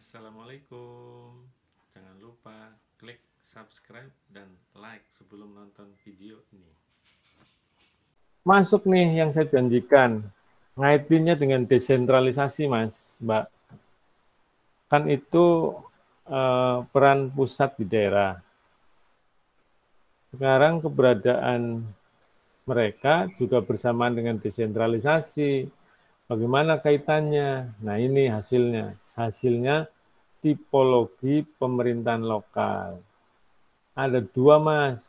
Assalamualaikum. Jangan lupa klik subscribe dan like sebelum nonton video ini. Masuk nih yang saya janjikan. Ngaitinnya dengan desentralisasi, Mas, Mbak. Kan itu peran pusat di daerah. Sekarang keberadaan mereka juga bersamaan dengan desentralisasi. Bagaimana kaitannya? Nah, ini hasilnya. Hasilnya tipologi pemerintahan lokal. Ada dua, Mas.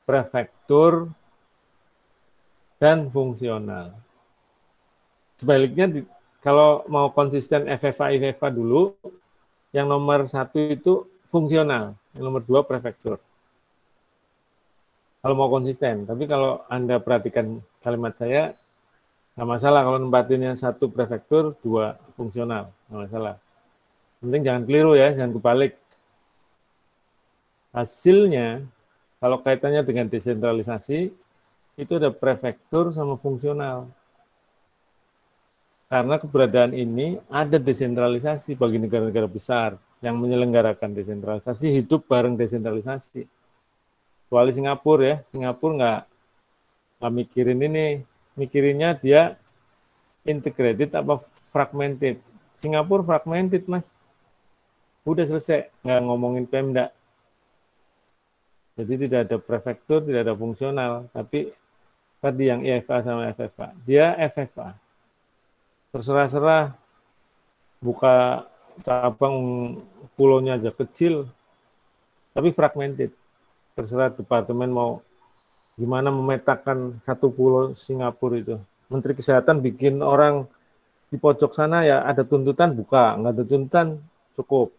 Prefektur dan fungsional. Sebaliknya, kalau mau konsisten FFA dulu, yang nomor satu itu fungsional, yang nomor dua prefektur. Kalau mau konsisten, tapi kalau Anda perhatikan kalimat saya, nggak masalah kalau nempatinnya satu prefektur, dua fungsional, nggak masalah. Penting jangan keliru ya, jangan kebalik. Hasilnya, kalau kaitannya dengan desentralisasi, itu ada prefektur sama fungsional. Karena keberadaan ini ada desentralisasi bagi negara-negara besar yang menyelenggarakan desentralisasi, hidup bareng desentralisasi. Kecuali Singapura ya, Singapura nggak mikirin ini, mikirinnya dia integrated apa fragmented. Singapura fragmented, Mas. Udah selesai, nggak ngomongin Pemda. Jadi tidak ada prefektur, tidak ada fungsional, tapi tadi yang IFA sama FFA. Dia FFA. Terserah-serah, buka cabang pulaunya aja kecil, tapi fragmented. Terserah departemen mau gimana memetakan satu pulau Singapura itu. Menteri Kesehatan bikin orang di pojok sana ya ada tuntutan buka, nggak ada tuntutan cukup.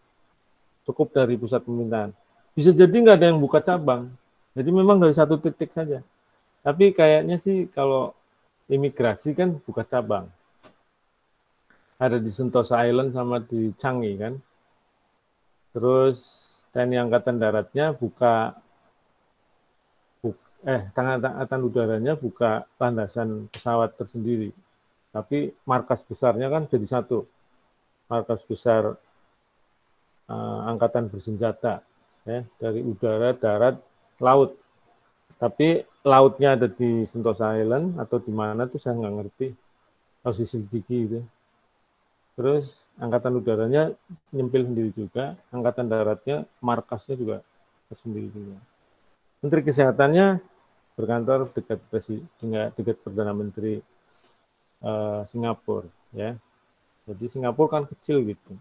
Cukup dari pusat pemerintahan. Bisa jadi nggak ada yang buka cabang. Jadi memang dari satu titik saja. Tapi kayaknya sih kalau imigrasi kan buka cabang. Ada di Sentosa Island sama di Changi kan. Terus TNI Angkatan Daratnya Angkatan Udaranya buka landasan pesawat tersendiri. Tapi markas besarnya kan jadi satu. Markas besar angkatan bersenjata ya, dari udara, darat, laut. Tapi lautnya ada di Sentosa Island atau di mana tuh saya nggak ngerti. Harus diselidiki itu. Terus angkatan udaranya nyempil sendiri juga, angkatan daratnya markasnya juga tersendiri juga. Menteri Kesehatannya berkantor dekat Perdana Menteri Singapura ya. Jadi Singapura kan kecil gitu.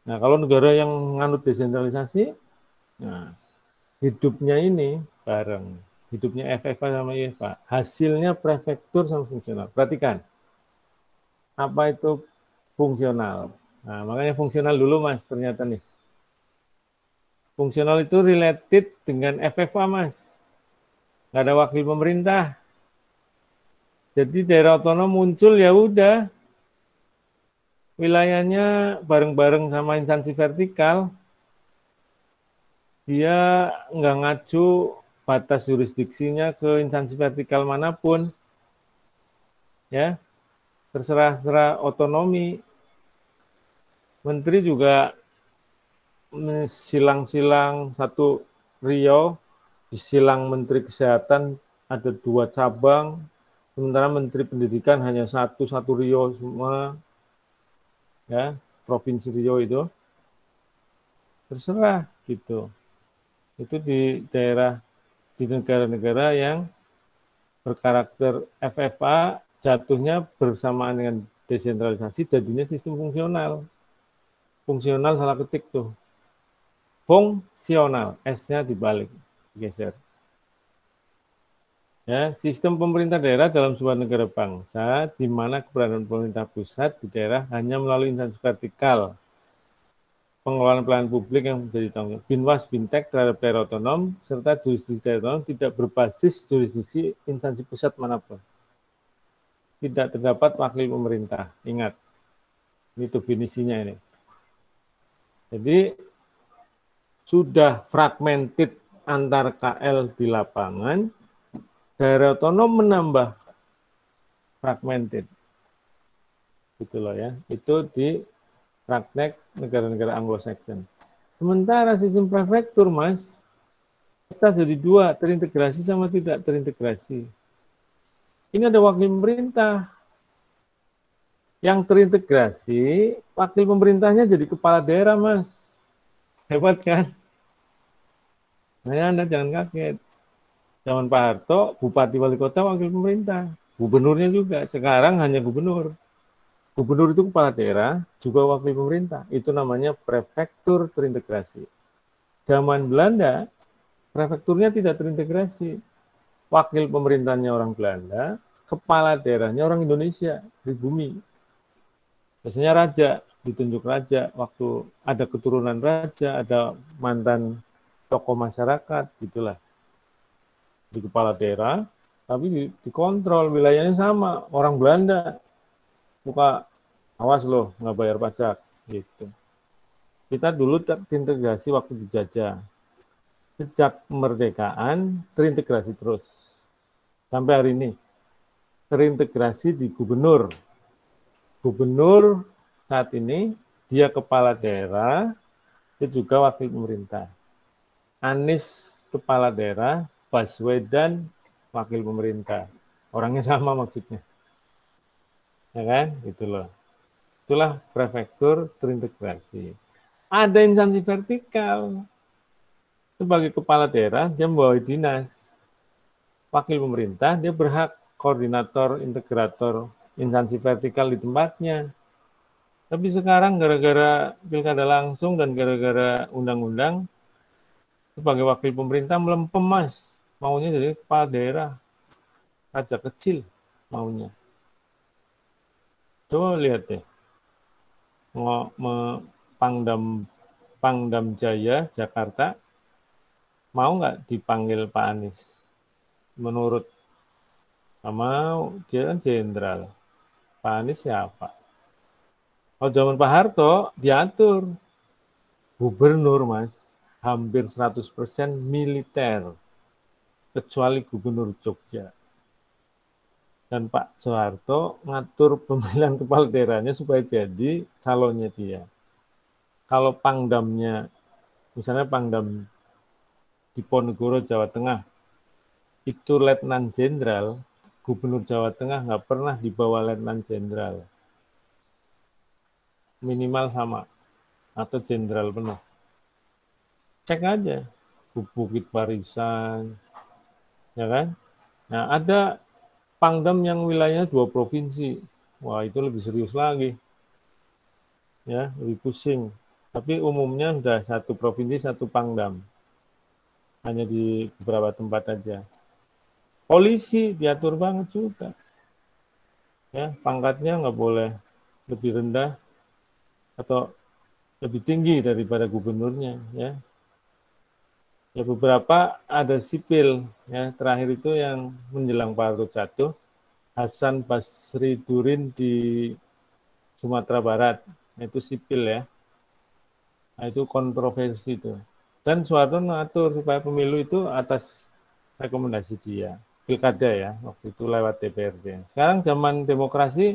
Nah, kalau negara yang nganut desentralisasi, nah, hidupnya ini bareng. Hidupnya FFA sama IFA. Hasilnya prefektur sama fungsional. Perhatikan. Apa itu fungsional? Nah, makanya fungsional dulu, Mas, ternyata nih. Fungsional itu related dengan FFA, Mas. Nggak ada wakil pemerintah. Jadi daerah otonom muncul ya udah. Wilayahnya bareng-bareng sama instansi vertikal, dia nggak ngacu batas jurisdiksinya ke instansi vertikal manapun, ya terserah otonomi. Menteri juga silang-silang satu Riau, di silang Menteri Kesehatan ada 2 cabang, sementara Menteri Pendidikan hanya satu Riau semua, ya Provinsi Riau itu terserah gitu. Itu di daerah, di negara-negara yang berkarakter FFA jatuhnya bersamaan dengan desentralisasi, jadinya sistem fungsional. Fungsional salah ketik tuh. Fungsional, S-nya dibalik, geser. Ya, sistem pemerintah daerah dalam sebuah negara bangsa di mana keberadaan pemerintah pusat di daerah hanya melalui instansi vertikal pengelolaan pelayanan publik yang menjadi tanggung jawab Binwas Bintek terhadap daerah otonom serta jurisdiksi daerah otonom tidak berbasis jurisdiksi instansi pusat manapun. Tidak terdapat wakil pemerintah. Ingat, ini definisinya ini. Jadi sudah fragmented antar KL di lapangan, daerah otonom menambah fragmented. Gitu loh ya. Itu di praktek negara-negara Anglo-Saxon. Sementara sistem prefektur, Mas, kita jadi dua, terintegrasi sama tidak terintegrasi. Ini ada wakil pemerintah. Yang terintegrasi, wakil pemerintahnya jadi kepala daerah, Mas. Hebat kan? Nah, Anda jangan kaget. Zaman Pak Harto, bupati wali kota wakil pemerintah. Gubernurnya juga. Sekarang hanya gubernur. Gubernur itu kepala daerah, juga wakil pemerintah. Itu namanya prefektur terintegrasi. Zaman Belanda, prefekturnya tidak terintegrasi. Wakil pemerintahnya orang Belanda, kepala daerahnya orang Indonesia, pribumi. Biasanya raja, ditunjuk raja. Waktu ada keturunan raja, ada mantan tokoh masyarakat, gitulah. Di kepala daerah, tapi dikontrol wilayahnya sama. Orang Belanda, buka awas loh, nggak bayar pajak, gitu. Kita dulu terintegrasi waktu dijajah. Sejak kemerdekaan terintegrasi terus sampai hari ini. Terintegrasi di gubernur. Gubernur saat ini dia kepala daerah, dia juga wakil pemerintah. Anies kepala daerah, Baswedan wakil pemerintah. Orangnya sama maksudnya. Ya kan? Gitu loh. Itulah prefektur terintegrasi. Ada instansi vertikal. Sebagai kepala daerah, dia membawa dinas. Wakil pemerintah, dia berhak koordinator, integrator, instansi vertikal di tempatnya. Tapi sekarang gara-gara pilkada langsung dan gara-gara undang-undang, sebagai wakil pemerintah melempem, Mas. Maunya jadi kepala daerah. Raja kecil maunya. Coba lihat deh. Pangdam Jaya, Jakarta, mau nggak dipanggil Pak Anies? Menurut mau, dia kan jenderal. Pak Anies siapa? Oh, zaman Pak Harto diatur gubernur, Mas, hampir 100% militer, kecuali gubernur Jogja. Dan Pak Soeharto ngatur pemilihan kepala daerahnya supaya jadi calonnya dia. Kalau pangdamnya, misalnya pangdam Diponegoro, Jawa Tengah, itu letnan jenderal, gubernur Jawa Tengah nggak pernah di bawah letnan jenderal. Minimal sama, atau jenderal penuh. Cek aja, Bukit Barisan, ya kan? Nah, ada pangdam yang wilayahnya 2 provinsi. Wah, itu lebih serius lagi. Ya, lebih pusing. Tapi umumnya sudah 1 provinsi, 1 pangdam. Hanya di beberapa tempat aja. Polisi diatur banget juga. Ya, pangkatnya nggak boleh lebih rendah atau lebih tinggi daripada gubernurnya, ya. Ya beberapa ada sipil, ya. Terakhir itu yang menjelang Pak Harto jatuh, Hasan Basri Durin di Sumatera Barat, itu sipil ya. Nah, itu kontroversi itu. Dan Soeharto mengatur supaya pemilu itu atas rekomendasi dia. Pilkada ya, waktu itu lewat DPRD. Sekarang zaman demokrasi,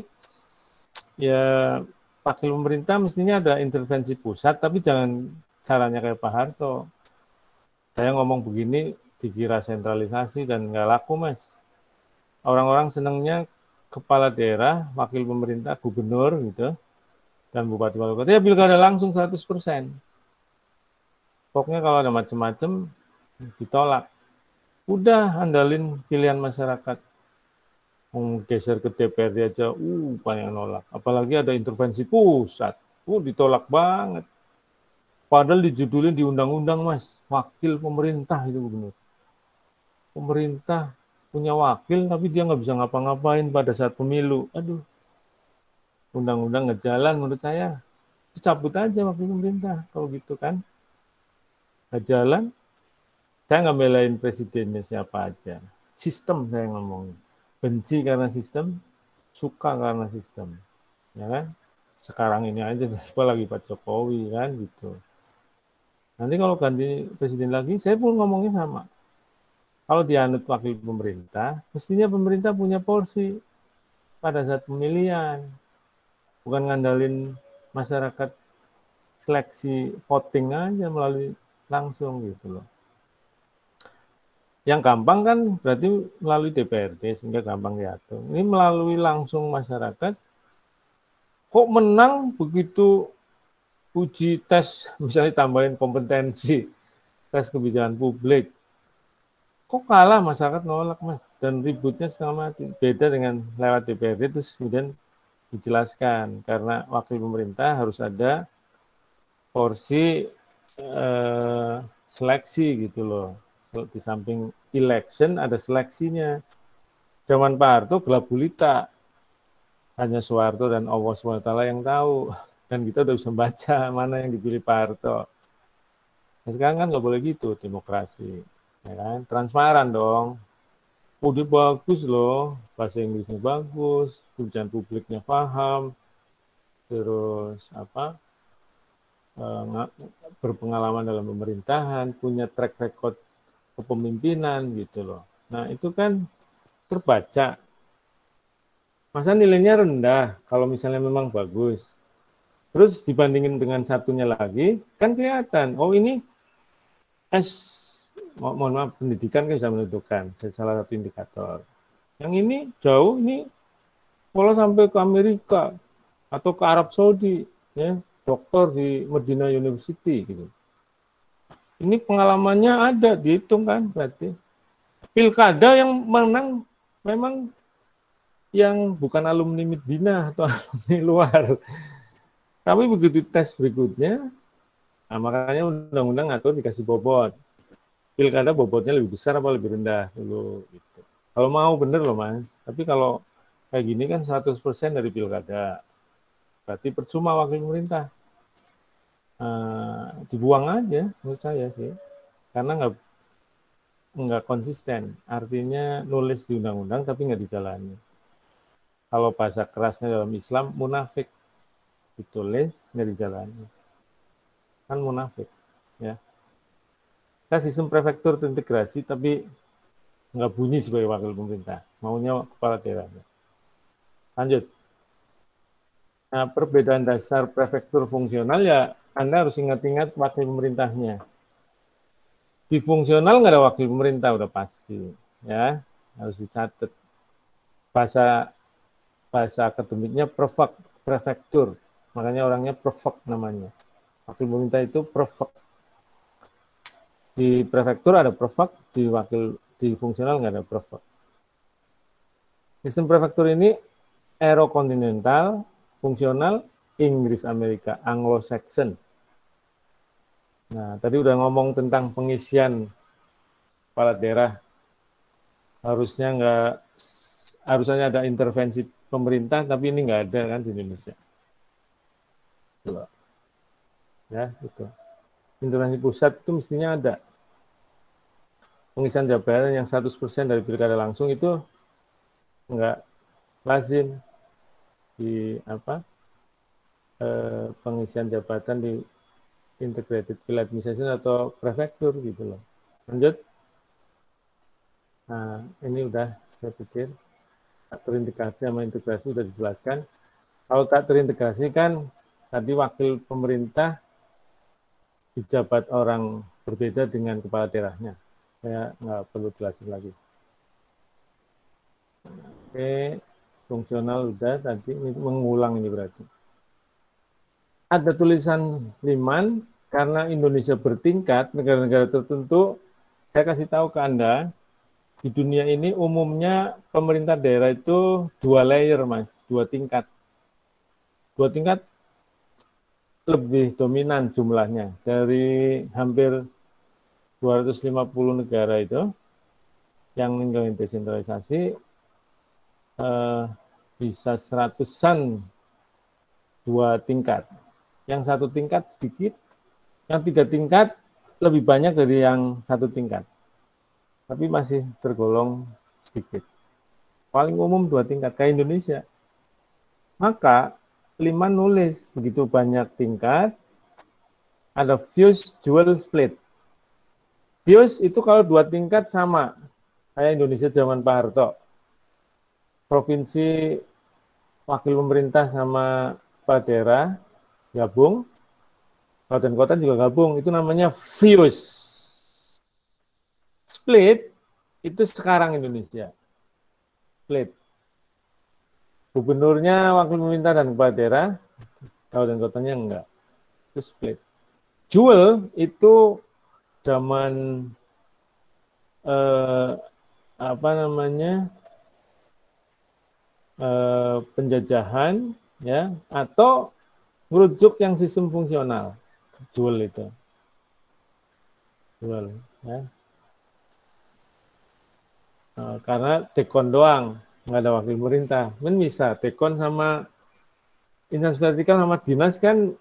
ya wakil pemerintah mestinya ada intervensi pusat, tapi jangan caranya kayak Pak Harto. Saya ngomong begini dikira sentralisasi dan nggak laku, Mas. Orang-orang senangnya kepala daerah, wakil pemerintah, gubernur gitu, dan bupati wali kota, ya pilkada langsung 100%. Pokoknya kalau ada macam-macam ditolak. Udah andalin pilihan masyarakat. Geser ke DPRD aja, banyak nolak. Apalagi ada intervensi pusat, ditolak banget. Padahal dijudulin di undang-undang, Mas, wakil pemerintah itu gubernur. Pemerintah punya wakil, tapi dia nggak bisa ngapa-ngapain pada saat pemilu. Aduh, undang-undang nggak jalan menurut saya. Cabut aja wakil pemerintah, kalau gitu kan. Nggak jalan, saya nggak belain presidennya siapa aja. Sistem saya ngomong. Benci karena sistem, suka karena sistem. Ya kan? Sekarang ini aja, apalagi Pak Jokowi kan gitu. Nanti kalau ganti presiden lagi, saya pun ngomongnya sama. Kalau dianut wakil pemerintah, mestinya pemerintah punya porsi pada saat pemilihan. Bukan ngandalin masyarakat seleksi voting aja melalui langsung gitu loh. Yang gampang kan berarti melalui DPRD sehingga gampang diatur. Ini melalui langsung masyarakat, kok menang begitu uji tes, misalnya tambahin kompetensi, tes kebijakan publik, kok kalah masyarakat nolak mas, dan ributnya setengah mati. Beda dengan lewat DPRD terus kemudian dijelaskan, karena wakil pemerintah harus ada porsi seleksi gitu loh. Di samping election ada seleksinya. Zaman Pak Harto gelap gulita, hanya Soeharto dan Allah SWT yang tahu, dan kita udah bisa baca mana yang dipilih Pak Harto. Nah, sekarang kan nggak boleh gitu demokrasi, ya kan? Transparan dong. Udah bagus loh, bahasa Inggrisnya bagus, kebijakan publiknya paham, terus apa? Berpengalaman dalam pemerintahan, punya track record kepemimpinan gitu loh. Nah itu kan terbaca. Masa nilainya rendah kalau misalnya memang bagus. Terus dibandingin dengan satunya lagi, kan kelihatan, oh ini mohon maaf, pendidikan kan bisa menentukan, salah satu indikator. Yang ini jauh, ini kalau sampai ke Amerika atau ke Arab Saudi, ya, doktor di Medina University gitu. Ini pengalamannya ada, dihitung kan berarti. Pilkada yang menang memang yang bukan alumni Medina atau alumni luar. Tapi begitu tes berikutnya, nah makanya undang-undang ngatur dikasih bobot. Pilkada bobotnya lebih besar apa lebih rendah dulu. Gitu. Kalau mau bener loh mas, tapi kalau kayak gini kan 100% dari pilkada. Berarti percuma wakil pemerintah. Dibuang aja menurut saya sih. Karena nggak konsisten. Artinya nulis di undang-undang tapi nggak dijalani. Kalau bahasa kerasnya dalam Islam, munafik. Ditulis, nggak dijalani. Kan munafik. Ya. Kita sistem prefektur terintegrasi, tapi nggak bunyi sebagai wakil pemerintah. Maunya kepala daerahnya. Lanjut. Nah, perbedaan dasar prefektur fungsional ya Anda harus ingat-ingat wakil pemerintahnya. Di fungsional nggak ada wakil pemerintah, udah pasti. Ya, harus dicatat. Bahasa akademiknya prefektur. Makanya orangnya prefek namanya. Wakil pemerintah itu prefek. Di prefektur ada prefek, di fungsional nggak ada prefek. Sistem prefektur ini Euro-kontinental, fungsional, Inggris Amerika, Anglo-Saxon. Nah, tadi udah ngomong tentang pengisian kepala daerah. Harusnya ada intervensi pemerintah, tapi ini nggak ada kan di Indonesia. Ya, itu. Intervensi pusat itu mestinya ada. Pengisian jabatan yang 100% dari pilkada langsung itu nggak lazim di pengisian jabatan di integrated field administration atau prefektur gitu loh. Lanjut. Nah, ini udah saya pikir tak terintegrasi sama integrasi sudah dijelaskan. Kalau tak terintegrasi kan tadi wakil pemerintah dijabat orang berbeda dengan kepala daerahnya. Saya nggak perlu jelasin lagi. Oke, fungsional udah tadi, ini mengulang ini berarti. Ada tulisan Liman, karena Indonesia bertingkat, negara-negara tertentu, saya kasih tahu ke Anda, di dunia ini umumnya pemerintah daerah itu 2 layer, Mas, 2 tingkat. 2 tingkat lebih dominan jumlahnya. Dari hampir 250 negara itu, yang meninggalkan desentralisasi, bisa 100-an 2 tingkat. Yang 1 tingkat sedikit, yang 3 tingkat lebih banyak dari yang 1 tingkat. Tapi masih tergolong sedikit. Paling umum 2 tingkat, kayak Indonesia. Maka, Liman nulis begitu banyak tingkat, ada fuse, dual, split. Fuse itu kalau 2 tingkat sama, kayak Indonesia zaman Pak Harto. Provinsi, wakil pemerintah sama kepala daerah, gabung, kabupaten kota juga gabung, itu namanya fuse. Split itu sekarang Indonesia. Split. Gubernurnya, wakil pemerintah, dan kepala daerah, kabupaten kotanya enggak. Itu split. Jewel itu zaman apa namanya penjajahan, ya, atau merujuk yang sistem fungsional. Jewel itu. Jewel, ya. Karena dekon doang, nggak ada wakil pemerintah. Men bisa dekon sama instansi vertikal sama dinas kan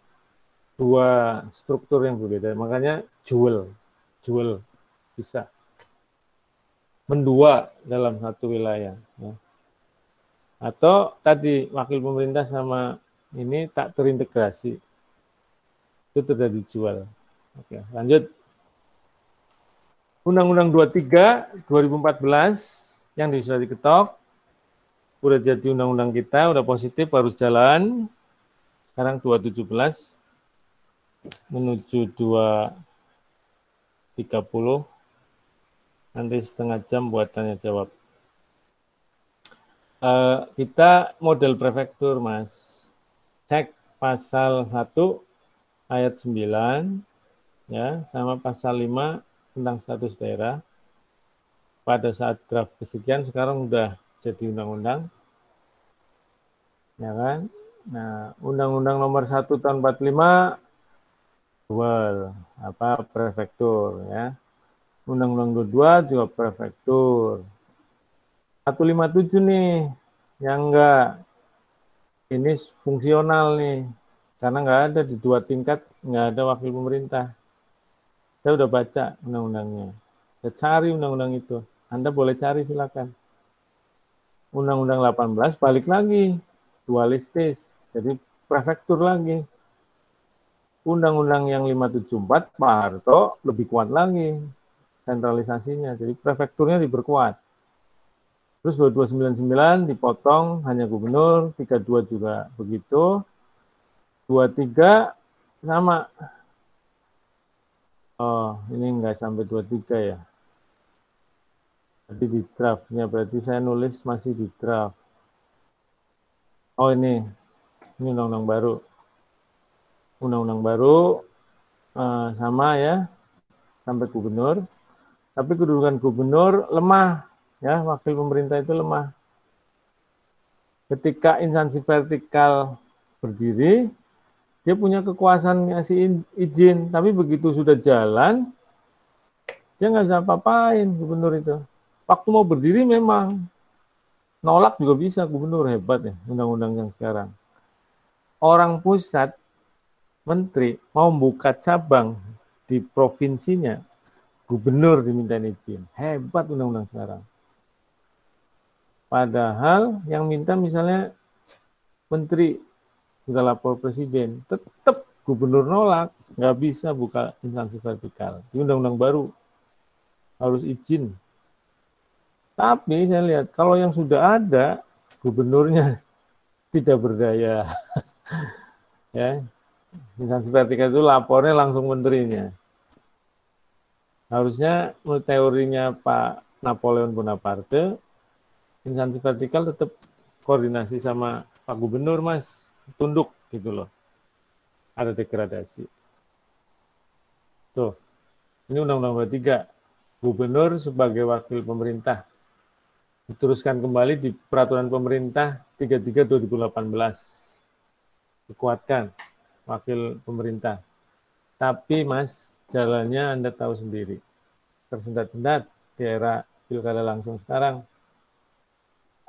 dua struktur yang berbeda. Makanya jewel bisa mendua dalam satu wilayah. Ya. Atau tadi wakil pemerintah sama ini tak terintegrasi. Itu terjadi jual. Oke, lanjut. Undang-Undang 23 2014 yang sudah diketok, udah jadi undang-undang kita, udah positif, harus jalan. Sekarang 217 menuju 230, nanti setengah jam buat tanya jawab. Kita model prefektur, Mas. Cek pasal 1 ayat 9, ya, sama pasal 5 tentang status daerah. Pada saat draft kesekian sekarang udah jadi undang-undang, ya kan? Nah, Undang-Undang Nomor 1 tahun 45 dual prefektur, ya. Undang-Undang 22 juga prefektur. 157 nih yang enggak, ini fungsional nih, karena nggak ada di dua tingkat, nggak ada wakil pemerintah. Saya udah baca undang-undangnya. Saya cari undang-undang itu. Anda boleh cari silakan. Undang-Undang 18 balik lagi, dualistis. Jadi prefektur lagi. Undang-Undang yang 574 Pak Harto lebih kuat lagi sentralisasinya. Jadi prefekturnya diperkuat. Terus 2299 dipotong hanya gubernur, 32 juga begitu. 23 sama. Oh, ini enggak sampai 23 ya. Tadi di draftnya, berarti saya nulis masih di draft. Oh, ini undang-undang baru. Undang-undang baru sama ya, sampai gubernur. Tapi kedudukan gubernur lemah, ya, wakil pemerintah itu lemah. Ketika instansi vertikal berdiri, dia punya kekuasaan ngasih izin, tapi begitu sudah jalan, dia nggak bisa apa-apain gubernur itu. Waktu mau berdiri memang, nolak juga bisa gubernur, hebat ya undang-undang yang sekarang. Orang pusat, menteri, mau buka cabang di provinsinya, gubernur diminta izin. Hebat undang-undang sekarang. Padahal yang minta misalnya menteri, sudah lapor presiden, tetap gubernur nolak, nggak bisa buka instansi vertikal. Di undang-undang baru harus izin. Tapi saya lihat kalau yang sudah ada gubernurnya tidak berdaya, ya, instansi vertikal itu lapornya langsung menterinya. Harusnya menurut teorinya Pak Napoleon Bonaparte, instansi vertikal tetap koordinasi sama Pak Gubernur, Mas, tunduk gitu loh. Ada degradasi. Tuh, ini Undang-Undang 23. Gubernur sebagai wakil pemerintah. Diteruskan kembali di Peraturan Pemerintah 33 2018. Dikuatkan wakil pemerintah. Tapi, Mas, jalannya Anda tahu sendiri. Tersendat-sendat di era pilkada langsung sekarang.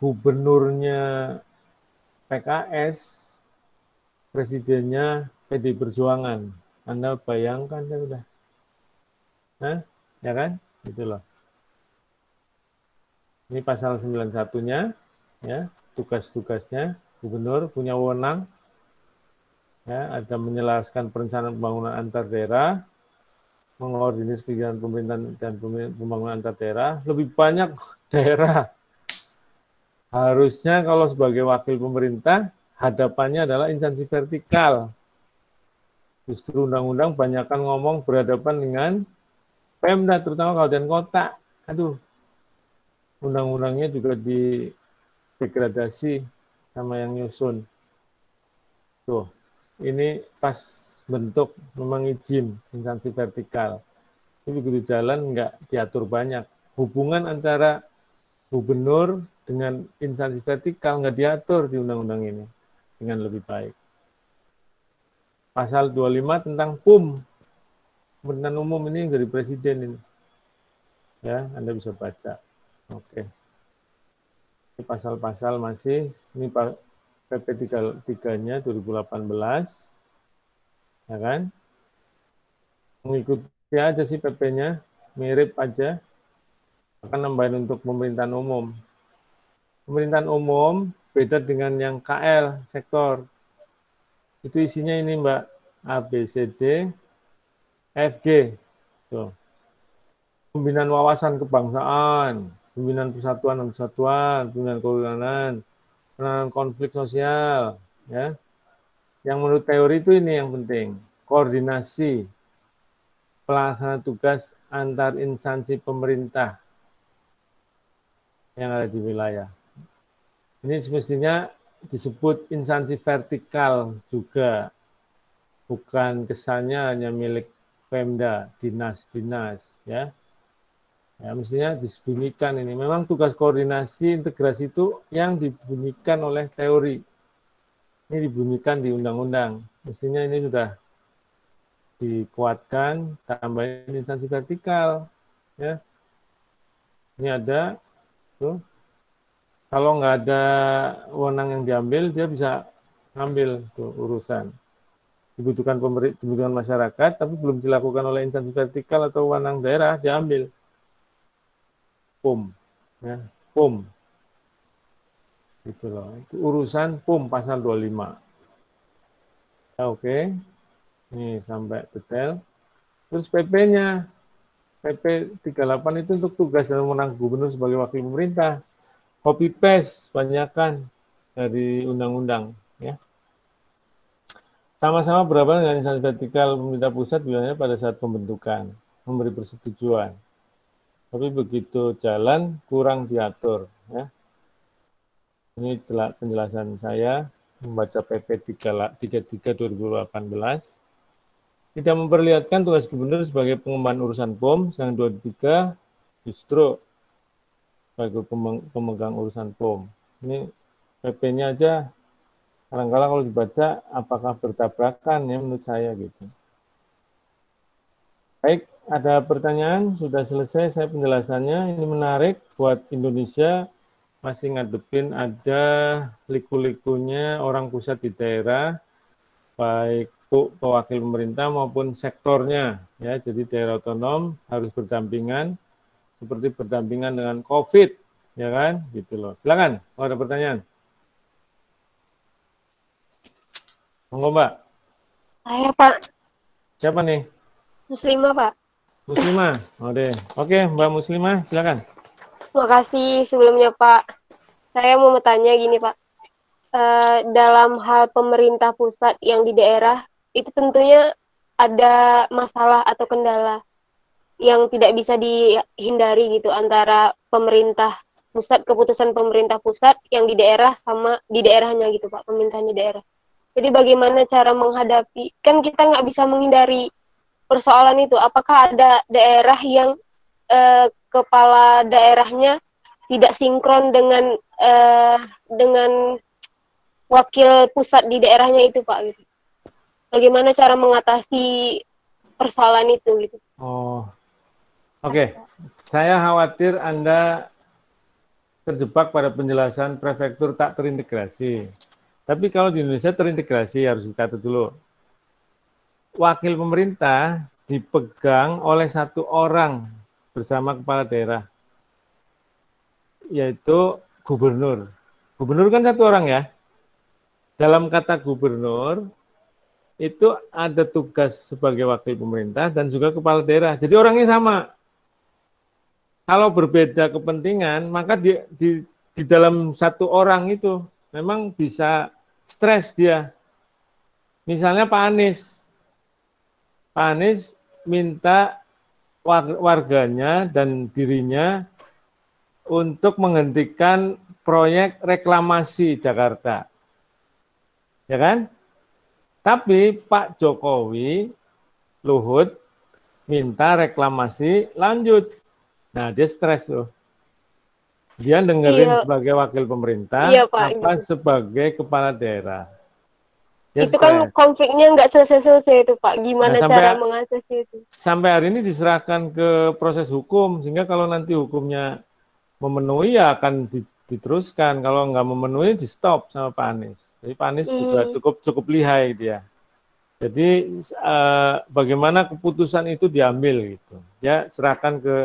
Gubernurnya PKS, presidennya PD Perjuangan. Anda bayangkan ya udah. Hah? Ya kan? Gitu loh. Ini pasal 91-nya, ya, tugas-tugasnya, gubernur punya wewenang, ya, ada menyelaraskan perencanaan pembangunan antar daerah, mengordinasi kegiatan pemerintahan dan pembangunan antar daerah, lebih banyak daerah. Harusnya kalau sebagai wakil pemerintah, hadapannya adalah instansi vertikal. Justru undang-undang banyakkan ngomong berhadapan dengan Pemda, terutama kabupaten kota. Aduh, undang-undangnya juga degradasi sama yang nyusun. Tuh, ini pas bentuk memang izin instansi vertikal. Ini begitu jalan nggak diatur banyak. Hubungan antara gubernur dengan instansi vertikal nggak diatur di undang-undang ini dengan lebih baik. Pasal 25 tentang PUM, pemerintahan umum ini dari presiden ini. Ya, Anda bisa baca. Oke. Ini pasal-pasal masih, ini PP 33-nya 2018, ya kan? Mengikuti aja sih PP-nya, mirip aja. Akan nambahin untuk pemerintahan umum. Pemerintahan umum beda dengan yang KL, sektor. Itu isinya ini Mbak, A, B, C, D, F, G. Tuh. Pembinaan wawasan kebangsaan, pembinaan persatuan dan kesatuan, pembinaan kewilayahan, penanganan konflik sosial, ya. Yang menurut teori itu ini yang penting, koordinasi pelaksana tugas antar instansi pemerintah yang ada di wilayah. Ini semestinya disebut instansi vertikal juga, bukan kesannya hanya milik Pemda, dinas-dinas, ya. Ya, mestinya disembunyikan ini. Memang tugas koordinasi integrasi itu yang dibunyikan oleh teori. Ini dibunyikan di undang-undang. Mestinya ini sudah dikuatkan, tambahin instansi vertikal, ya. Ini ada, tuh. Kalau nggak ada wewenang yang diambil, dia bisa ngambil tuh urusan. Dibutuhkan kebutuhan masyarakat, tapi belum dilakukan oleh instansi vertikal atau wewenang daerah, diambil. PUM, ya, PUM. Gitu loh. Itu urusan PUM pasal 25. Ya, oke. Ini sampai detail. Terus PP-nya. PP 38 itu untuk tugas dan wewenang gubernur sebagai wakil pemerintah. Copy paste banyakkan dari undang-undang, ya. Sama-sama berapa dengan instansi vertikal pemerintah pusat biasanya pada saat pembentukan, memberi persetujuan. Tapi begitu jalan kurang diatur, ya. Ini penjelasan saya membaca PP 33 2018. Tidak memperlihatkan tugas gubernur sebagai pengemban urusan PUM, sedang 23 justru sebagai pemegang urusan PUM. Ini PP-nya aja kadang-kadang kalau dibaca apakah bertabrakan ya menurut saya gitu. Baik, ada pertanyaan? Sudah selesai saya penjelasannya. Ini menarik buat Indonesia, masih ngadepin ada liku-likunya orang pusat di daerah, baik pewakil pemerintah maupun sektornya, ya. Jadi daerah otonom harus berdampingan seperti berdampingan dengan COVID, ya kan? Gitu loh. Silakan, kalau ada pertanyaan. Monggo, Mbak. Saya, Pak. Siapa nih? Muslimah, Pak. Muslimah. Oke, Mbak Muslimah, silakan. Terima kasih sebelumnya, Pak. Saya mau bertanya gini, Pak. Dalam hal pemerintah pusat yang di daerah, itu tentunya ada masalah atau kendala yang tidak bisa dihindari gitu antara pemerintah pusat, keputusan pemerintah pusat yang di daerah sama di daerahnya gitu, Pak, pemerintahan di daerah. Jadi bagaimana cara menghadapi, kan kita nggak bisa menghindari persoalan itu. Apakah ada daerah yang kepala daerahnya tidak sinkron dengan wakil pusat di daerahnya itu, Pak, gitu. Bagaimana cara mengatasi persoalan itu gitu. Oh. Oke. Saya khawatir Anda terjebak pada penjelasan prefektur tak terintegrasi. Tapi kalau di Indonesia terintegrasi, harus dicatat dulu. Wakil pemerintah dipegang oleh satu orang bersama kepala daerah, yaitu gubernur. Gubernur kan satu orang ya. Dalam kata gubernur, itu ada tugas sebagai wakil pemerintah dan juga kepala daerah. Jadi orangnya sama. Kalau berbeda kepentingan, maka di dalam satu orang itu memang bisa stres dia. Misalnya Pak Anies. Pak Anies minta warganya dan dirinya untuk menghentikan proyek reklamasi Jakarta. Ya kan? Tapi Pak Jokowi, Luhut, minta reklamasi lanjut. Nah, dia stres tuh. Dia dengerin Iya, sebagai wakil pemerintah, iya Pak, apa gitu. sebagai kepala daerah. Dia Itu kan stres. konfliknya nggak selesai-selesai itu Pak. Nah, Gimana sampai cara mengatasi itu? sampai hari ini diserahkan ke proses hukum, sehingga kalau nanti hukumnya memenuhi ya akan diteruskan. Kalau nggak memenuhi, di stop sama Pak Anies. Jadi Pak Anies juga Hmm, cukup lihai dia. Jadi bagaimana keputusan itu diambil gitu. Ya serahkan ke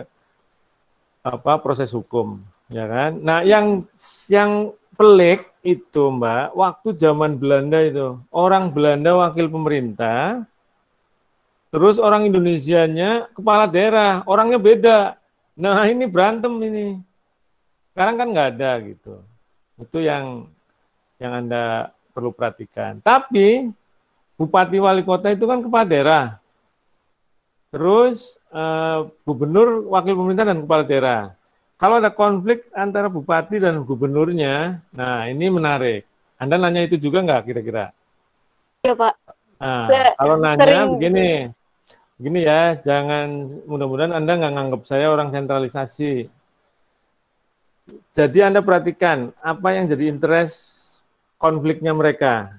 apa proses hukum, ya kan. Nah, yang pelik itu Mbak, waktu zaman Belanda itu, orang Belanda wakil pemerintah, terus orang Indonesianya kepala daerah, orangnya beda. Nah, ini berantem ini. Sekarang kan nggak ada gitu. Itu yang Anda perlu perhatikan. Tapi bupati wali kota itu kan kepala daerah. Terus gubernur, wakil pemerintah dan kepala daerah. Kalau ada konflik antara bupati dan gubernurnya, nah ini menarik. Anda nanya itu juga nggak kira-kira? ya Pak. Nah, Se- kalau nanya Sering. begini ya, jangan mudah-mudahan Anda nggak nganggap saya orang sentralisasi. Jadi Anda perhatikan apa yang jadi interest konfliknya mereka.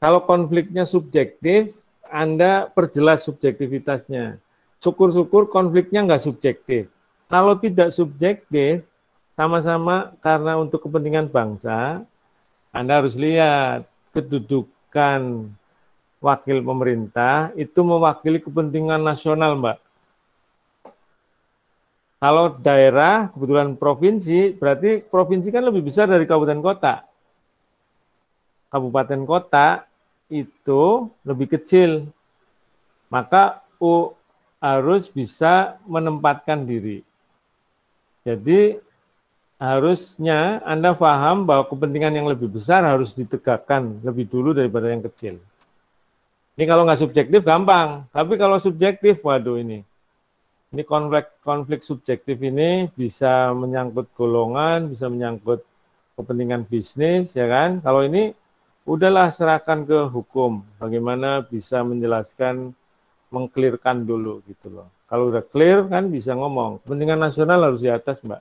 Kalau konfliknya subjektif, Anda perjelas subjektivitasnya. Syukur-syukur konfliknya nggak subjektif. Kalau tidak subjektif, sama-sama karena untuk kepentingan bangsa, Anda harus lihat kedudukan wakil pemerintah itu mewakili kepentingan nasional, Mbak. Kalau daerah, kebetulan provinsi, berarti provinsi kan lebih besar dari kabupaten kota. Kabupaten kota itu lebih kecil, maka harus bisa menempatkan diri. Jadi harusnya Anda paham bahwa kepentingan yang lebih besar harus ditegakkan lebih dulu daripada yang kecil. Ini kalau nggak subjektif gampang, tapi kalau subjektif, waduh ini konflik subjektif ini bisa menyangkut golongan, bisa menyangkut kepentingan bisnis, ya kan? Kalau ini udahlah serahkan ke hukum, bagaimana bisa menjelaskan, mengklirkan dulu gitu loh. Kalau udah clear kan bisa ngomong. Kepentingan nasional harus di atas, Mbak.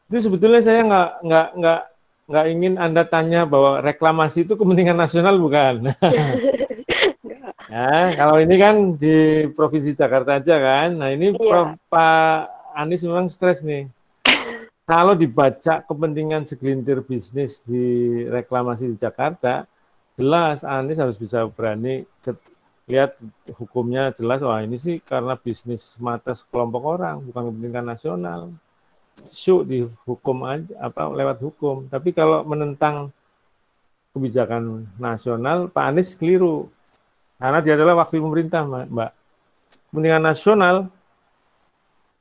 Itu sebetulnya saya nggak ingin Anda tanya bahwa reklamasi itu kepentingan nasional bukan. Ya, kalau ini kan di Provinsi Jakarta aja kan. Nah ini Iya. Pak Anies memang stres nih. Kalau dibaca kepentingan segelintir bisnis di reklamasi di Jakarta, jelas Anies harus bisa berani lihat hukumnya jelas. Wah ini sih karena bisnis semata sekelompok orang, bukan kepentingan nasional. Syuk dihukum aja, apa lewat hukum. Tapi kalau menentang kebijakan nasional, Pak Anies keliru. Karena dia adalah wakil pemerintah, Mbak. Kepentingan nasional,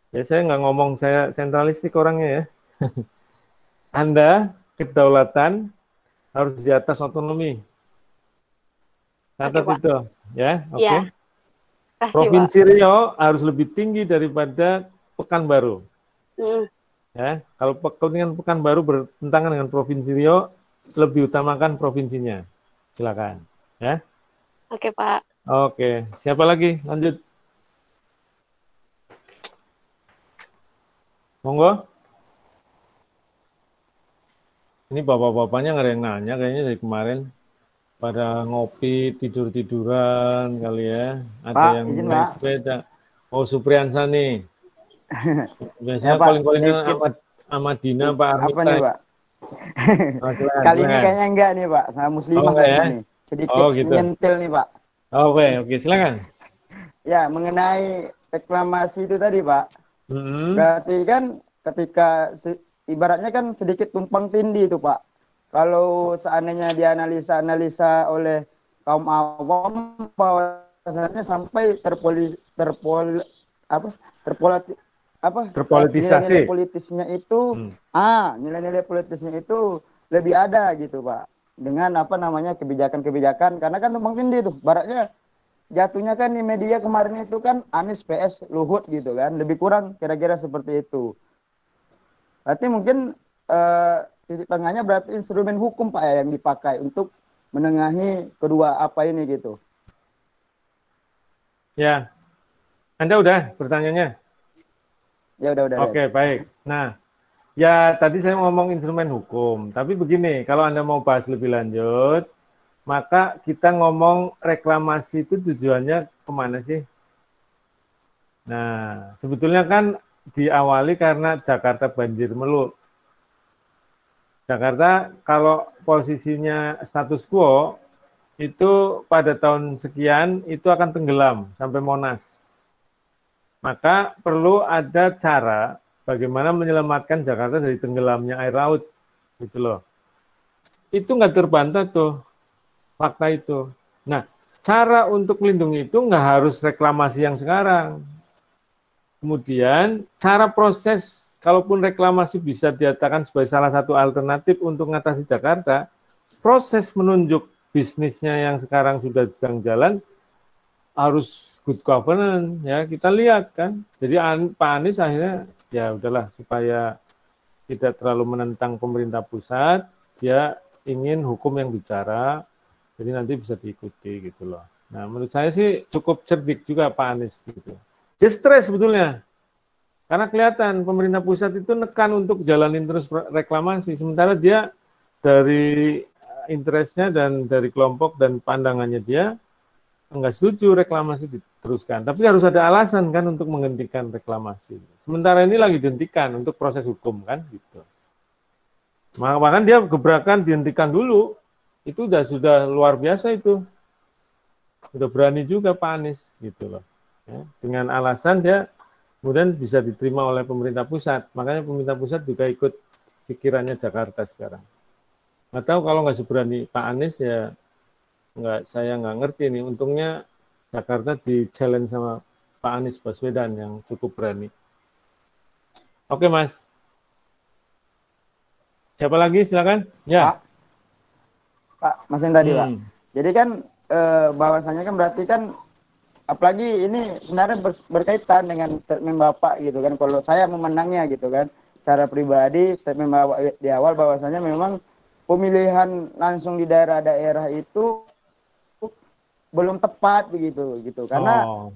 ya saya nggak ngomong saya sentralistik orangnya ya. Anda kedaulatan harus di atas otonomi. Oke Catat Pak. itu, ya, oke. Iya. Okay. Kasih Pak. Provinsi Riau harus lebih tinggi daripada Pekanbaru. Hmm, Ya, kalau kepentingan Pekanbaru bertentangan dengan Provinsi Riau, lebih utamakan provinsinya. Silakan. Ya, oke Pak. oke. Siapa lagi? Lanjut. Monggo. Ini bapak-bapaknya nggak ada yang nanya kayaknya dari kemarin. Pada ngopi, tidur-tiduran kali ya. Ada Pak, yang izin main Pak. sepeda. Oh, Supriyansa nih. Ya Biasanya Pak, calling-callingan sedikit sama Dina, Pak apa Armita. nih Pak? Oh, silakan, Kali ini silakan. kayaknya enggak nih Pak, sama Oh, muslimah enggak ya? kayaknya nih. Oh, Sedikit gitu. menyentil nih Pak. Oke, oke, silakan. Ya, mengenai reklamasi itu tadi Pak. Hmm, Berarti kan ketika ibaratnya kan sedikit tumpang tindih itu Pak. Kalau seandainya dianalisa-analisa oleh kaum awam bahwasanya sampai apa terpoli apa nilai-nilai terpolitisasi. politisnya itu Hmm. nilai-nilai politisnya itu lebih ada gitu Pak dengan apa namanya kebijakan-kebijakan karena kan tumpang tindih itu baratnya jatuhnya kan di media kemarin itu kan Anies PS Luhut gitu kan, lebih kurang kira-kira seperti itu. Berarti mungkin titik tengahnya berarti instrumen hukum Pak ya yang dipakai untuk menengahi kedua apa ini gitu. Ya, Anda udah pertanyaannya? Ya udah. Oke, baik. Nah, ya tadi saya ngomong instrumen hukum, tapi begini, kalau Anda mau bahas lebih lanjut, maka kita ngomong reklamasi itu tujuannya kemana sih? Nah, sebetulnya kan diawali karena Jakarta banjir melulu. Jakarta kalau posisinya status quo, itu pada tahun sekian itu akan tenggelam sampai Monas. Maka perlu ada cara bagaimana menyelamatkan Jakarta dari tenggelamnya air laut, gitu loh. Itu nggak terbantah tuh, fakta itu. Nah, cara untuk melindungi itu nggak harus reklamasi yang sekarang. Kemudian, cara proses, kalaupun reklamasi bisa dikatakan sebagai salah satu alternatif untuk mengatasi Jakarta, proses menunjuk bisnisnya yang sekarang sudah sedang jalan, harus good governance ya, kita lihat kan. Jadi Pak Anies akhirnya ya udahlah supaya tidak terlalu menentang pemerintah pusat, dia ingin hukum yang bicara, jadi nanti bisa diikuti gitu loh. Nah menurut saya sih cukup cerdik juga Pak Anies gitu. Dia stres sebetulnya, karena kelihatan pemerintah pusat itu nekan untuk jalanin terus reklamasi, sementara dia dari interestnya dan dari kelompok dan pandangannya dia enggak setuju reklamasi diteruskan. Tapi harus ada alasan kan untuk menghentikan reklamasi. Sementara ini lagi dihentikan untuk proses hukum kan gitu. Bahkan dia gebrakan dihentikan dulu. Itu sudah luar biasa itu. Sudah berani juga Pak Anies gitu loh. Ya, dengan alasan dia kemudian bisa diterima oleh pemerintah pusat. Makanya pemerintah pusat juga ikut pikirannya Jakarta sekarang. Nggak tahu kalau nggak seberani Pak Anies ya saya nggak ngerti nih. Untungnya Jakarta di challenge sama Pak Anies Baswedan yang cukup berani. Oke Mas. Siapa lagi silakan? Ya. Pak Mas yang tadi Pak. Jadi kan bahwasannya kan berarti kan apalagi ini sebenarnya berkaitan dengan statement Bapak gitu kan. Kalau saya memandangnya gitu kan, secara pribadi statement Bapak di awal bahwasanya memang pemilihan langsung di daerah-daerah itu belum tepat begitu gitu karena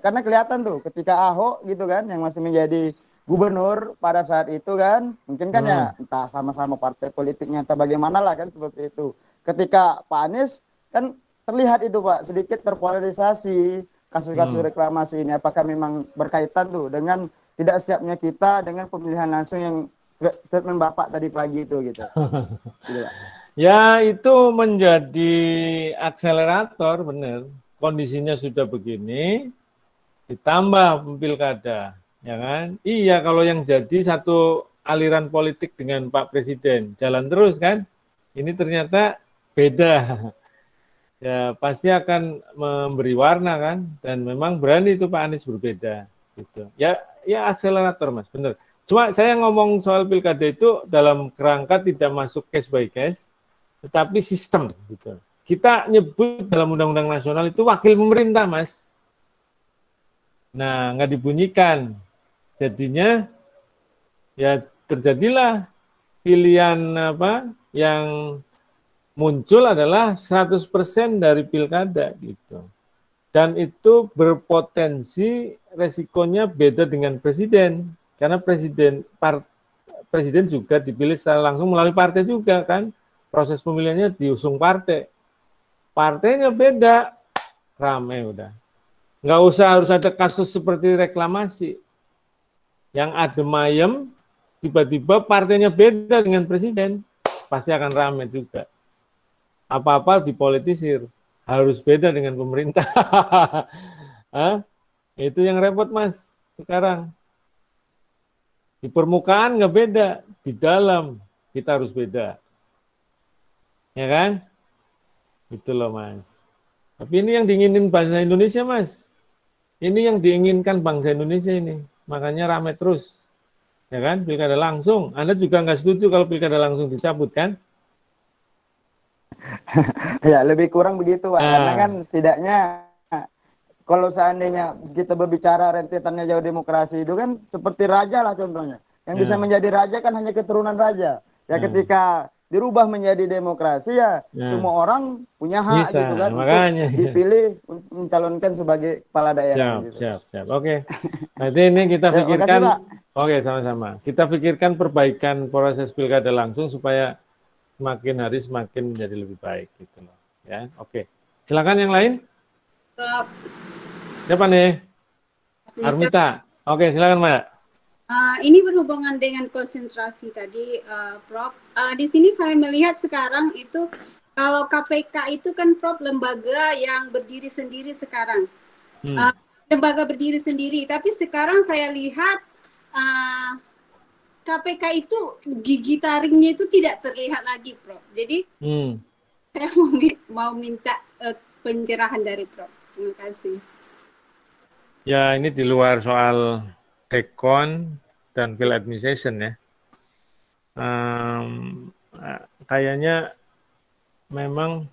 karena kelihatan tuh ketika Ahok gitu kan yang masih menjadi gubernur pada saat itu kan mungkin kan ya entah sama-sama partai politiknya atau bagaimana lah kan seperti itu. Ketika Pak Anies kan terlihat itu Pak sedikit terpolarisasi kasus-kasus reklamasi ini, apakah memang berkaitan tuh dengan tidak siapnya kita dengan pemilihan langsung yang statement Bapak tadi pagi itu gitu. Gitu, Pak. Ya itu menjadi akselerator, benar. Kondisinya sudah begini, ditambah pilkada, ya kan? Iya kalau yang jadi satu aliran politik dengan Pak Presiden, jalan terus kan? Ini ternyata beda. Ya pasti akan memberi warna kan? Dan memang berani itu Pak Anies berbeda. Gitu. Ya akselerator Mas, benar. Cuma saya ngomong soal pilkada itu dalam kerangka tidak masuk case by case, tetapi sistem gitu. Kita nyebut dalam undang-undang nasional itu wakil pemerintah, Mas. Nah, nggak dibunyikan. Jadinya ya terjadilah pilihan apa yang muncul adalah 100% dari pilkada gitu. Dan itu berpotensi resikonya beda dengan presiden. Karena presiden juga dipilih secara langsung melalui partai juga kan. Proses pemilihannya diusung partai. Partainya beda, rame udah. Nggak usah harus ada kasus seperti reklamasi. Yang adem ayem, tiba-tiba partainya beda dengan presiden, pasti akan rame juga. Apa-apa dipolitisir, harus beda dengan pemerintah. Itu yang repot Mas, sekarang. Di permukaan nggak beda, di dalam kita harus beda. Ya kan? Itu loh Mas. Tapi ini yang diinginin bangsa Indonesia Mas. Ini yang diinginkan bangsa Indonesia ini. Makanya rame terus. Ya kan? Pilkada langsung. Anda juga nggak setuju kalau pilkada langsung dicabut kan? Ya lebih kurang begitu Pak. Karena kan setidaknya kalau seandainya kita berbicara rentetannya jauh demokrasi itu kan seperti raja lah contohnya. Yang bisa menjadi raja kan hanya keturunan raja. Ya ketika dirubah menjadi demokrasi ya semua orang punya hak bisa, gitu kan makanya untuk dipilih untuk mencalonkan sebagai kepala daerah. Siap. Oke. Nanti ini kita pikirkan. Oke, sama-sama. Kita pikirkan perbaikan proses pilkada langsung supaya semakin hari semakin menjadi lebih baik gitu loh. Ya, oke. Silakan yang lain. Prof. Siapa nih? Armita. Oke, silakan Mbak. Ini berhubungan dengan konsentrasi tadi, Prof. Di sini saya melihat sekarang itu kalau KPK itu kan Prof lembaga yang berdiri sendiri sekarang. Lembaga berdiri sendiri, tapi sekarang saya lihat KPK itu gigi taringnya itu tidak terlihat lagi, Prof. Jadi saya mau minta pencerahan dari Prof. Terima kasih. Ya, ini di luar soal Dekon dan Field Administration ya. Kayaknya memang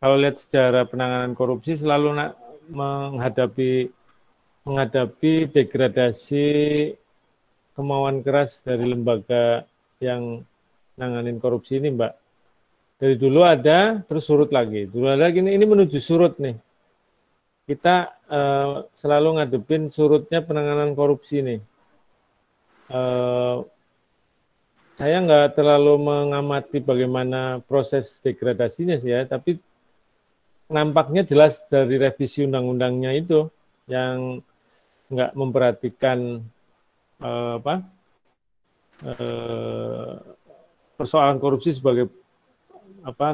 kalau lihat sejarah penanganan korupsi selalu menghadapi degradasi kemauan keras dari lembaga yang nanganin korupsi ini, Mbak. Dari dulu ada, terus surut lagi. Dulu ada gini, ini menuju surut nih. Kita selalu ngadepin surutnya penanganan korupsi nih. Saya nggak terlalu mengamati bagaimana proses degradasinya sih ya, tapi nampaknya jelas dari revisi undang-undangnya itu yang nggak memperhatikan persoalan korupsi sebagai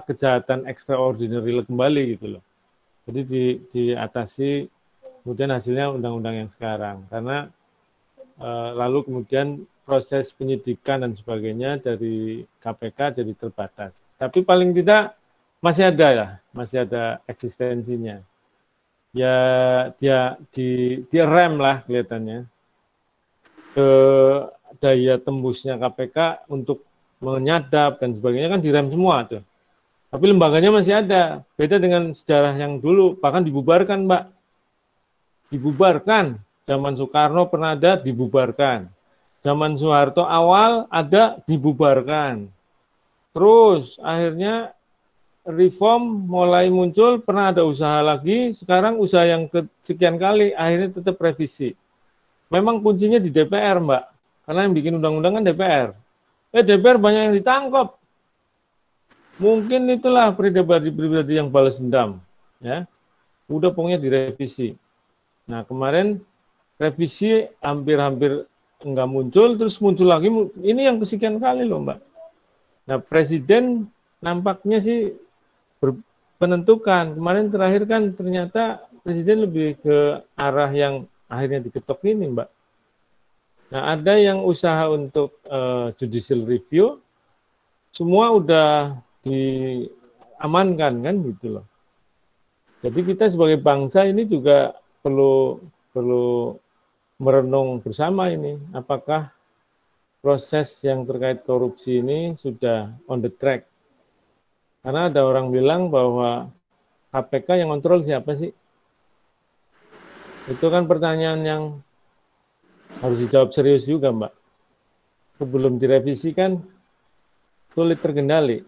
kejahatan extraordinary kembali gitu loh. Jadi diatasi kemudian hasilnya undang-undang yang sekarang karena lalu kemudian proses penyidikan dan sebagainya dari KPK jadi terbatas. Tapi paling tidak masih ada eksistensinya. Ya dia direm lah kelihatannya ke daya tembusnya KPK untuk menyadap dan sebagainya kan direm semua tuh. Tapi lembaganya masih ada. Beda dengan sejarah yang dulu, bahkan dibubarkan, Mbak. Dibubarkan. Zaman Soekarno pernah ada, dibubarkan. Zaman Soeharto awal ada, dibubarkan. Terus akhirnya reform mulai muncul, pernah ada usaha lagi, sekarang usaha yang sekian kali, akhirnya tetap revisi. Memang kuncinya di DPR, Mbak. Karena yang bikin undang-undang kan DPR. DPR banyak yang ditangkap. Mungkin itulah pribadi-pribadi yang balas dendam, ya. Udah pokoknya direvisi. Nah kemarin revisi hampir nggak muncul, terus muncul lagi. Ini yang kesekian kali loh, Mbak. Nah Presiden nampaknya sih penentukan. Kemarin terakhir kan ternyata Presiden lebih ke arah yang akhirnya diketok ini, Mbak. Nah ada yang usaha untuk judicial review, semua udah diamankan kan gitu loh. Jadi kita sebagai bangsa ini juga perlu merenung bersama ini, apakah proses yang terkait korupsi ini sudah on the track. Karena ada orang bilang bahwa KPK yang kontrol siapa sih? Itu kan pertanyaan yang harus dijawab serius juga, Mbak. Sebelum direvisi kan sulit terkendali.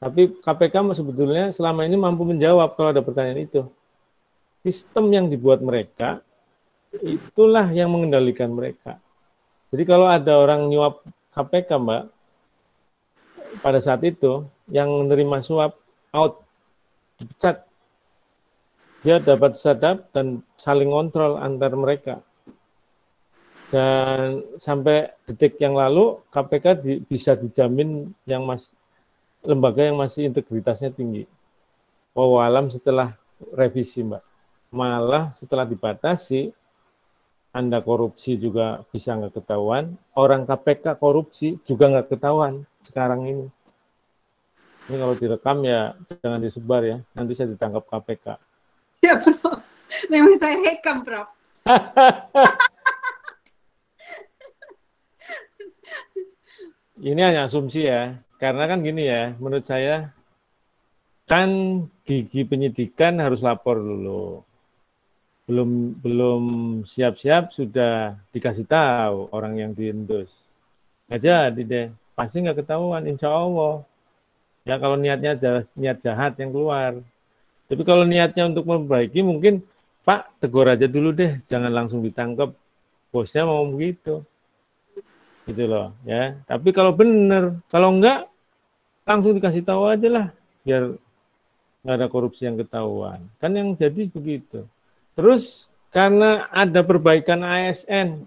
Tapi KPK sebetulnya selama ini mampu menjawab kalau ada pertanyaan itu. Sistem yang dibuat mereka, itulah yang mengendalikan mereka. Jadi kalau ada orang nyuap KPK, Mbak, pada saat itu, yang menerima suap, out, dipecat. Dia dapat sadap dan saling kontrol antar mereka. Dan sampai detik yang lalu, KPK bisa dijamin lembaga yang masih integritasnya tinggi. Wallahualam setelah revisi, Mbak. Malah setelah dibatasi, Anda korupsi juga bisa nggak ketahuan. Orang KPK korupsi juga nggak ketahuan sekarang ini. Ini kalau direkam ya jangan disebar ya. Nanti saya ditangkap KPK. Ya, Prof. Memang saya rekam, Prof. Ini hanya asumsi ya. Karena kan gini ya, menurut saya kan gigi penyidikan harus lapor dulu. belum siap-siap sudah dikasih tahu orang yang diendus. Nggak jadi deh, pasti nggak ketahuan, insya Allah. Ya kalau niatnya adalah niat jahat yang keluar. Tapi kalau niatnya untuk memperbaiki, mungkin Pak tegur aja dulu deh, jangan langsung ditangkap. Bosnya mau begitu, gitu loh ya. Tapi kalau benar, kalau enggak, langsung dikasih tahu aja lah, biar nggak ada korupsi yang ketahuan. Kan yang jadi begitu. Terus karena ada perbaikan ASN,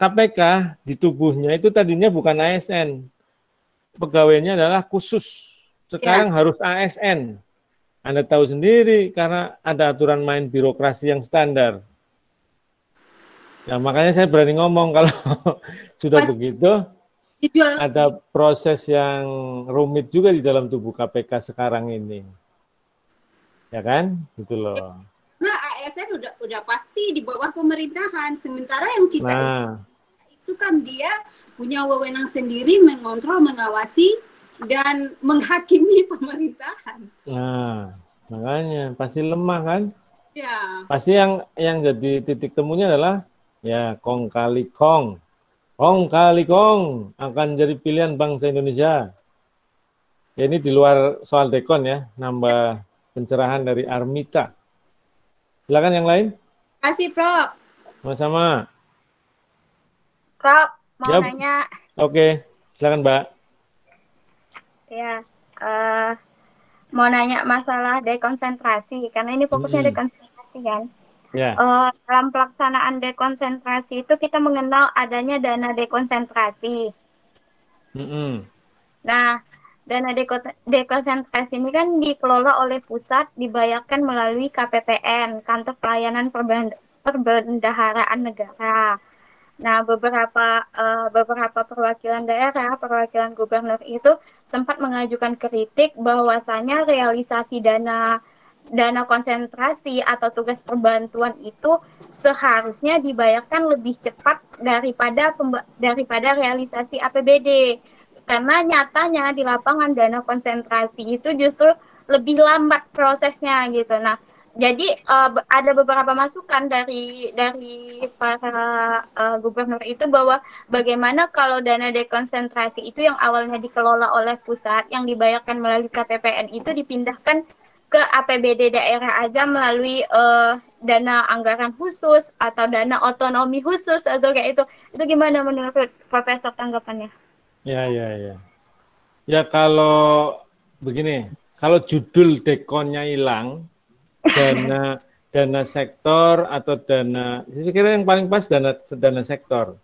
KPK di tubuhnya itu tadinya bukan ASN, pegawainya adalah khusus. Sekarang harus ASN. Anda tahu sendiri karena ada aturan main birokrasi yang standar. Nah, makanya saya berani ngomong kalau sudah begitu, ada proses yang rumit juga di dalam tubuh KPK sekarang ini. Ya kan? Gitu loh. Nah, ASN udah pasti di bawah pemerintahan. Sementara yang kita itu kan dia punya wewenang sendiri mengontrol, mengawasi, dan menghakimi pemerintahan. Nah, makanya pasti lemah kan? Ya. Pasti yang jadi titik temunya adalah ya kong kali kong. Kong kali kong akan jadi pilihan bangsa Indonesia. Ya, ini di luar soal dekon ya, nambah pencerahan dari Armita. Silakan yang lain. Terima kasih, Prof. Sama-sama. Prof, mau nanya. Oke, silakan Mbak. Ya, mau nanya masalah dekonsentrasi, karena ini fokusnya dekonsentrasi kan. Ya. Dalam pelaksanaan dekonsentrasi itu kita mengenal adanya dana dekonsentrasi. Nah, dana dekonsentrasi ini kan dikelola oleh pusat, dibayarkan melalui KPPN, Kantor Pelayanan Perbendaharaan Negara. Nah, beberapa perwakilan daerah, perwakilan gubernur itu sempat mengajukan kritik bahwasanya realisasi dana konsentrasi atau tugas perbantuan itu seharusnya dibayarkan lebih cepat daripada realisasi APBD. Karena nyatanya di lapangan dana konsentrasi itu justru lebih lambat prosesnya gitu. Nah, jadi ada beberapa masukan dari para gubernur itu bahwa bagaimana kalau dana dekonsentrasi itu yang awalnya dikelola oleh pusat yang dibayarkan melalui KPPN itu dipindahkan ke APBD daerah aja melalui dana anggaran khusus atau dana otonomi khusus atau kayak itu. Itu gimana menurut Profesor tanggapannya? Ya. Ya kalau begini, kalau judul dekonnya hilang, dana sektor atau dana, saya kira yang paling pas dana sektor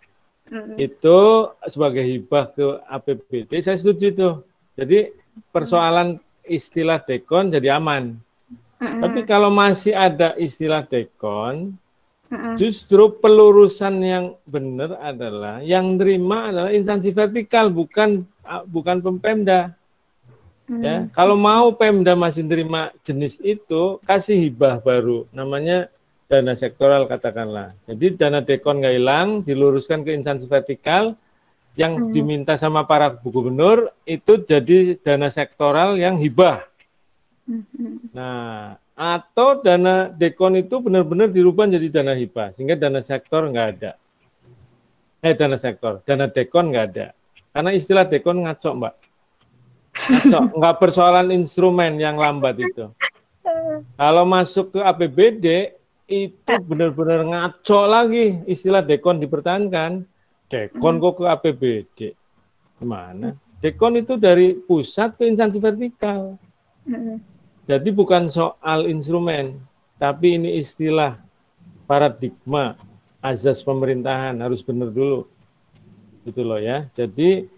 itu sebagai hibah ke APBD, saya setuju itu. Jadi persoalan istilah dekon jadi aman. Tapi kalau masih ada istilah dekon, justru pelurusan yang benar adalah yang terima adalah instansi vertikal, bukan Pemda. Ya, kalau mau Pemda masih terima jenis itu, kasih hibah baru, namanya dana sektoral katakanlah. Jadi dana dekon nggak hilang, diluruskan ke instansi vertikal, yang diminta sama para gubernur itu jadi dana sektoral yang hibah. Nah, atau dana dekon itu benar-benar dirubah jadi dana hibah, sehingga dana sektor nggak ada. Dana dekon nggak ada. Karena istilah dekon ngaco, Mbak. Nggak persoalan instrumen yang lambat itu. Kalau masuk ke APBD itu benar-benar ngaco lagi, istilah dekon dipertahankan. Dekon kok ke APBD? Gimana? Dekon itu dari pusat ke instansi vertikal. Jadi bukan soal instrumen, tapi ini istilah paradigma azas pemerintahan harus benar dulu. Gitu loh ya. Jadi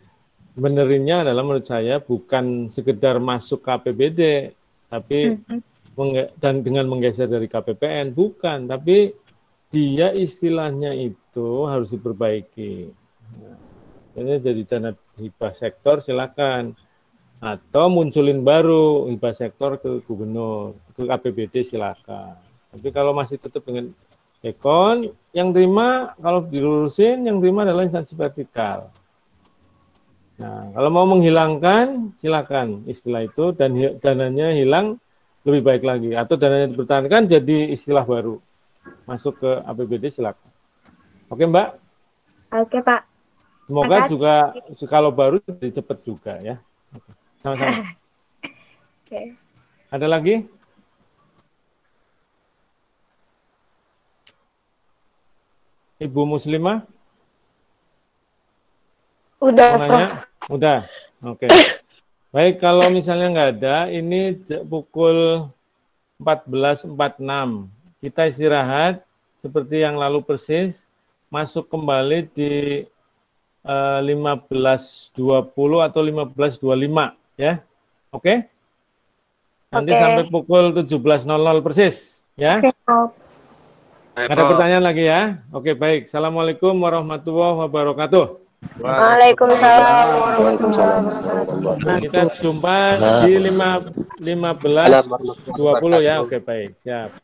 benerinnya adalah menurut saya bukan sekedar masuk ke APBD, tapi dan dengan menggeser dari KPPN, bukan, tapi dia istilahnya itu harus diperbaiki. Ini jadi dana hibah sektor silakan, atau munculin baru hibah sektor ke gubernur, ke APBD silakan. Tapi kalau masih tetap dengan dekon, yang terima kalau dilurusin yang terima adalah instansi vertikal. Nah, kalau mau menghilangkan, silakan istilah itu, dan dananya hilang lebih baik lagi. Atau dananya dipertahankan jadi istilah baru. Masuk ke APBD silakan. Oke Mbak? Oke Pak. Semoga Makasih. juga kalau baru jadi cepat juga ya. Oke. Sama-sama. Oke. Ada lagi? Ibu Muslimah? Udah, Mau Prof. nanya? Udah? Oke. Baik, kalau misalnya nggak ada, ini pukul 14.46. Kita istirahat seperti yang lalu persis, masuk kembali di 15.20 atau 15.25 ya. Oke? Nanti Oke. sampai pukul 17.00 persis ya. Oke, Prof. Ada pertanyaan lagi ya? Oke, baik. Assalamualaikum warahmatullahi wabarakatuh. Waalaikumsalam warahmatullahi wabarakatuh. Kita jumpa di 15.20 ya. Oke, baik. Siap.